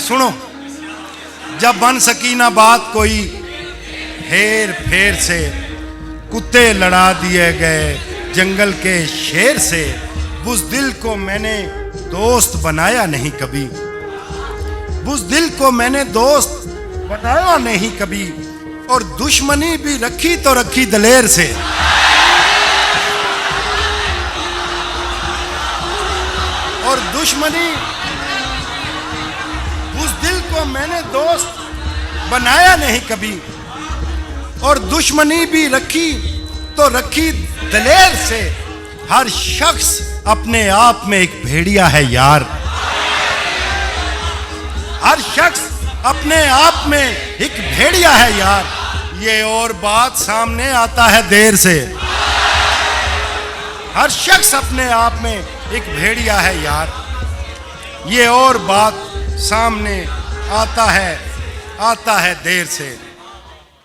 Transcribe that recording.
सुनो, जब बन सकी ना बात कोई हेर फेर से, कुत्ते लड़ा दिए गए जंगल के शेर से। बुज़दिल को मैंने दोस्त बनाया नहीं कभी, बुज़दिल को मैंने दोस्त बनाया नहीं कभी, और दुश्मनी भी रखी तो रखी दलेर से। और दुश्मनी, बुज़दिल को मैंने दोस्त बनाया नहीं कभी, और दुश्मनी भी रखी तो रखी दलेर से। हर शख्स अपने आप में एक भेड़िया है यार, हर शख्स अपने आप में एक भेड़िया है यार। ये और बात सामने आता है देर से। हर शख्स अपने आप में एक भेड़िया है यार, ये और बात सामने आता है देर से।